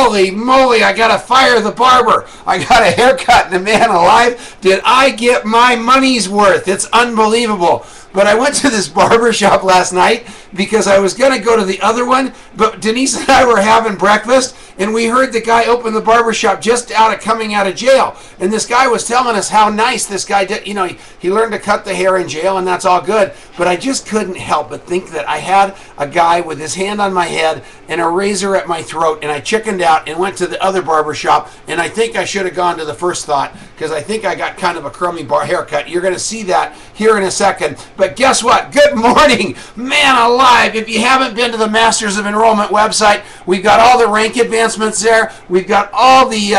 holy moly, I gotta fire the barber. I got a haircut, and man alive, did I get my money's worth. It's unbelievable. But I went to this barber shop last night because I was going to go to the other one, but Denise and I were having breakfast, and we heard the guy open the barber shop just coming out of jail. And this guy was telling us how nice this guy did. You know, he learned to cut the hair in jail, and that's all good. But I just couldn't help but think that I had a guy with his hand on my head and a razor at my throat, and I chickened out and went to the other barber shop, and I think I should have gone to the first thought because I think I got kind of a crummy haircut. You're going to see that here in a second. But guess what? Good morning, man alive. If you haven't been to the Masters of Enrollment website, we've got all the rank advancements there. We've got all the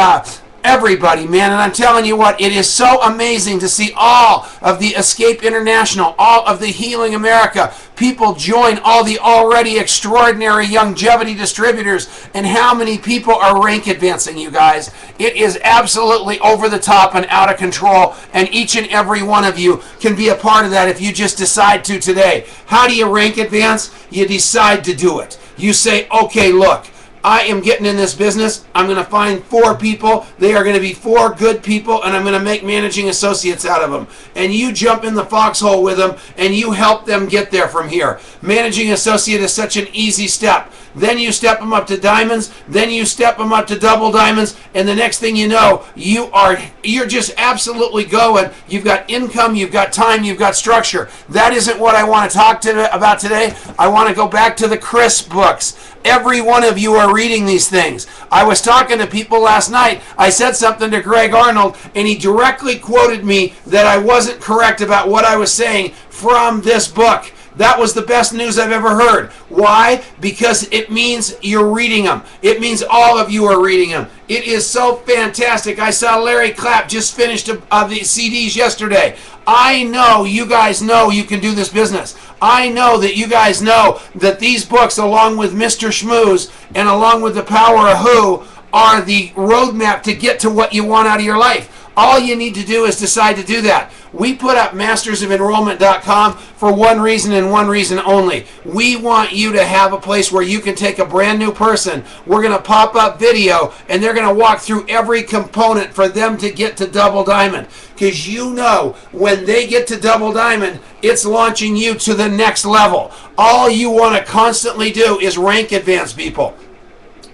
everybody, man, and I'm telling you what, it is so amazing to see all of the Escape International, all of the Healing America, people join all the already extraordinary longevity distributors, and how many people are rank advancing, you guys. It is absolutely over the top and out of control, and each and every one of you can be a part of that if you just decide to today. How do you rank advance? You decide to do it. You say, okay, look, I am getting in this business. I'm going to find 4 people. They are going to be 4 good people, and I'm going to make managing associates out of them. And you jump in the foxhole with them, and you help them get there from here. Managing associate is such an easy step. Then you step them up to diamonds. Then you step them up to double diamonds. And the next thing you know, you're just absolutely going. You've got income, you've got time, you've got structure. That isn't what I want to talk about today. I want to go back to the Chris books. Every one of you are reading these things. I was talking to people last night. I said something to Greg Arnold, and he directly quoted me that I wasn't correct about what I was saying from this book. That was the best news I've ever heard. Why? Because it means you're reading them. It means all of you are reading them. It is so fantastic. I saw Larry Clapp just finished the CDs yesterday. I know you guys know you can do this business. I know that you guys know that these books, along with Mr. Schmooze and along with The Power of Who, are the roadmap to get to what you want out of your life. All you need to do is decide to do that. We put up mastersofenrollment.com for one reason and one reason only. We want you to have a place where you can take a brand new person. We're going to pop up video, and they're going to walk through every component for them to get to double diamond. Because you know, when they get to double diamond, it's launching you to the next level. All you want to constantly do is rank advance people.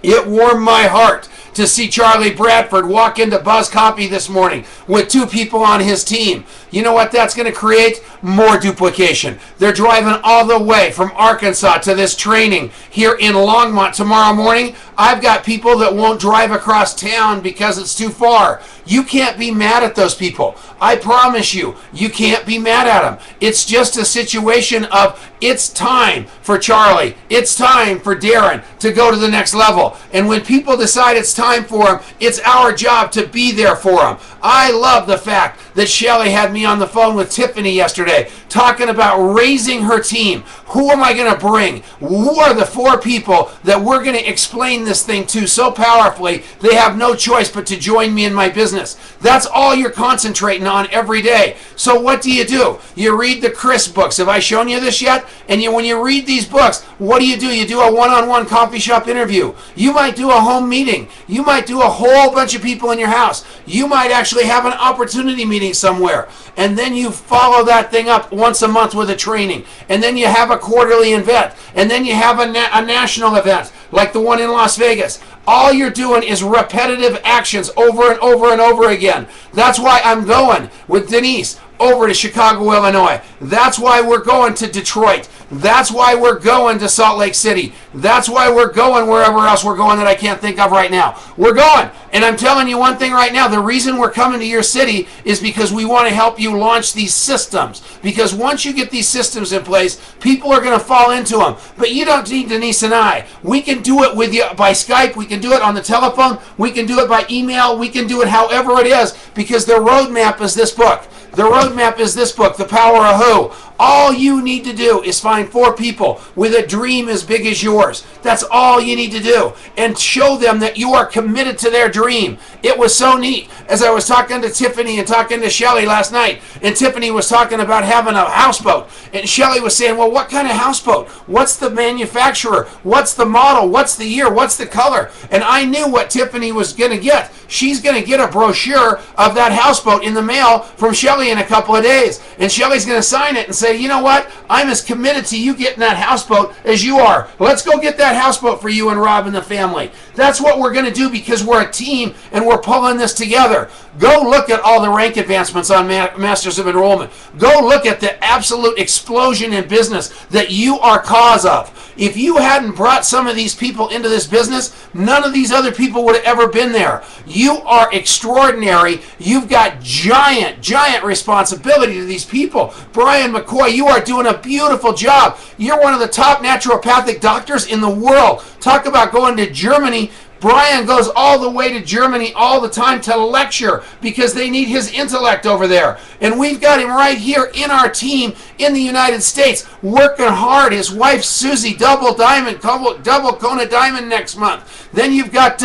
It warmed my heart to see Charlie Bradford walk into Buzz Copy this morning with 2 people on his team. You know what that's going to create? More duplication. They're driving all the way from Arkansas to this training here in Longmont tomorrow morning. I've got people that won't drive across town because it's too far. You can't be mad at those people. I promise you, you can't be mad at them. It's just a situation of it's time for Charlie. It's time for Darrin to go to the next level. And when people decide it's time for them, it's our job to be there for them. I love the fact that Shelly had me on the phone with Tiffany yesterday talking about raising her team. Who am I going to bring? Who are the 4 people that we're going to explain this thing to so powerfully they have no choice but to join me in my business? That's all you're concentrating on every day. So what do? You read the Chris books. Have I shown you this yet? And when you read these books, what do? You do a one-on-one coffee shop interview. You might do a home meeting. You might do a whole bunch of people in your house. You might actually have an opportunity meeting somewhere. And then you follow that thing up once a month with a training. And then you have a quarterly event. And then you have a national event like the one in Las Vegas. All you're doing is repetitive actions over and over and over again. That's why I'm going with Denise over to Chicago, Illinois. That's why we're going to Detroit. That's why we're going to Salt Lake City. That's why we're going wherever else we're going that I can't think of right now. We're going. And I'm telling you one thing right now, the reason we're coming to your city is because we want to help you launch these systems. Because once you get these systems in place, people are going to fall into them. But you don't need Denise and I. We can do it with you by Skype. We can do it on the telephone. We can do it by email. We can do it however it is, because the roadmap is this book. The roadmap is this book, The Power of Who. All you need to do is find 4 people with a dream as big as yours. That's all you need to do. And show them that you are committed to their dream. It was so neat. As I was talking to Tiffany and talking to Shelly last night, and Tiffany was talking about having a houseboat, and Shelly was saying, well, what kind of houseboat? What's the manufacturer? What's the model? What's the year? What's the color? And I knew what Tiffany was going to get. She's going to get a brochure of that houseboat in the mail from Shelly in a couple of days. And Shelly's going to sign it and say, you know what? I'm as committed to you getting that houseboat as you are. Let's go get that houseboat for you and Rob and the family. That's what we're going to do because we're a team and we're pulling this together. Go look at all the rank advancements on Masters of Enrollment. Go look at the absolute explosion in business that you are cause of. If you hadn't brought some of these people into this business, none of these other people would have ever been there. You are extraordinary. You've got giant, giant responsibility to these people. Brian McCoy, you are doing a beautiful job. You're one of the top naturopathic doctors in the world. Talk about going to Germany. Brian goes all the way to Germany all the time to lecture because they need his intellect over there. And we've got him right here in our team in the United States, working hard. His wife, Susie, double Kona diamond next month. Then you've got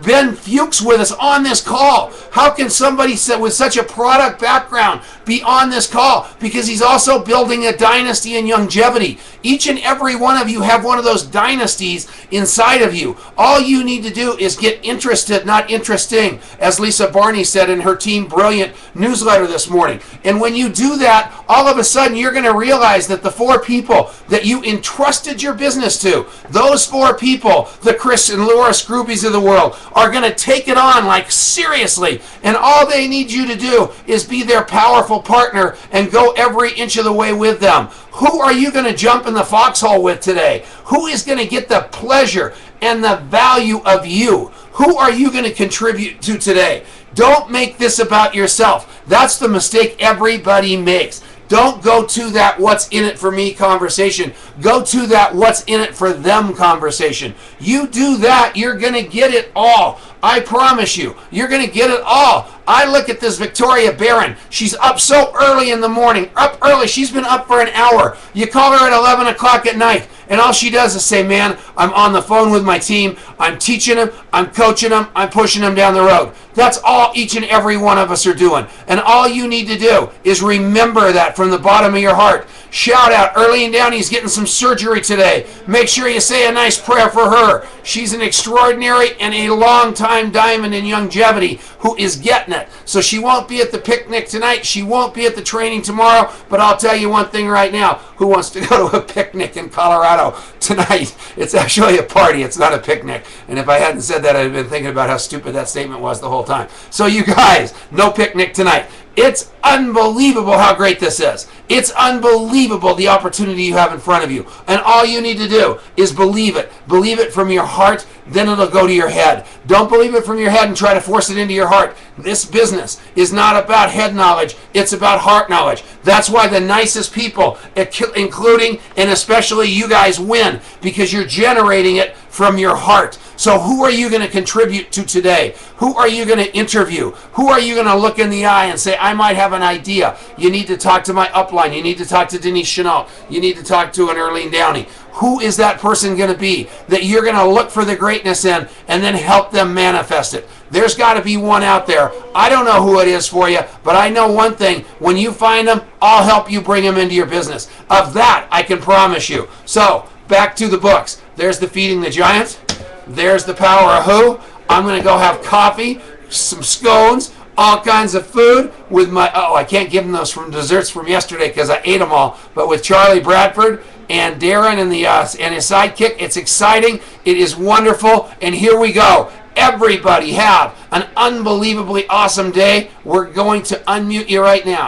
Ben Fuchs with us on this call. How can somebody with such a product background be on this call? Because he's also building a dynasty in longevity. Each and every one of you have one of those dynasties inside of you. All you need to do is get interested, not interesting, as Lisa Barney said in her Team Brilliant newsletter this morning. And when you do that, all of a sudden you're going to realize that the 4 people that you entrusted your business to, those 4 people, the Chris and Laura Scroobies of the world, are going to take it on like seriously. And all they need you to do is be their powerful partner and go every inch of the way with them. Who are you going to jump in the foxhole with today? Who is going to get the pleasure and the value of you? Who are you going to contribute to today? Don't make this about yourself. That's the mistake everybody makes. Don't go to that what's in it for me conversation. Go to that what's in it for them conversation. You do that, you're going to get it all. I promise you, you're going to get it all. I look at this Victoria Barron. She's up so early in the morning. Up early. She's been up for an hour. You call her at 11 o'clock at night, and all she does is say, man, I'm on the phone with my team. I'm teaching them. I'm coaching them. I'm pushing them down the road. That's all each and every one of us are doing. And all you need to do is remember that from the bottom of your heart. Shout out, Earlene Downey's getting some surgery today. Make sure you say a nice prayer for her. She's an extraordinary and a long-time diamond in longevity who is getting it. So she won't be at the picnic tonight. She won't be at the training tomorrow. But I'll tell you one thing right now. Who wants to go to a picnic in Colorado tonight? It's actually a party. It's not a picnic. And if I hadn't said that, I'd have been thinking about how stupid that statement was the whole time. So you guys, no picnic tonight. It's unbelievable how great this is. It's unbelievable the opportunity you have in front of you. And all you need to do is believe it. Believe it from your heart, then it'll go to your head. Don't believe it from your head and try to force it into your heart. This business is not about head knowledge. It's about heart knowledge. That's why the nicest people, including and especially you guys, win, because you're generating it from your heart. So who are you going to contribute to today? Who are you going to interview? Who are you going to look in the eye and say, I might have an idea? You need to talk to my upline. You need to talk to Denise Chenault. You need to talk to an Earlene Downey. Who is that person going to be that you're going to look for the greatness in and then help them manifest it? There's got to be one out there. I don't know who it is for you, but I know one thing. When you find them, I'll help you bring them into your business. Of that, I can promise you. So, back to the books. There's the Feeding the Giants. There's the Power of Who. I'm going to go have coffee, some scones, all kinds of food with my, I can't give them those from desserts from yesterday because I ate them all, but with Charlie Bradford and Darrin and his sidekick. It's exciting. It is wonderful. And here we go. Everybody have an unbelievably awesome day. We're going to unmute you right now.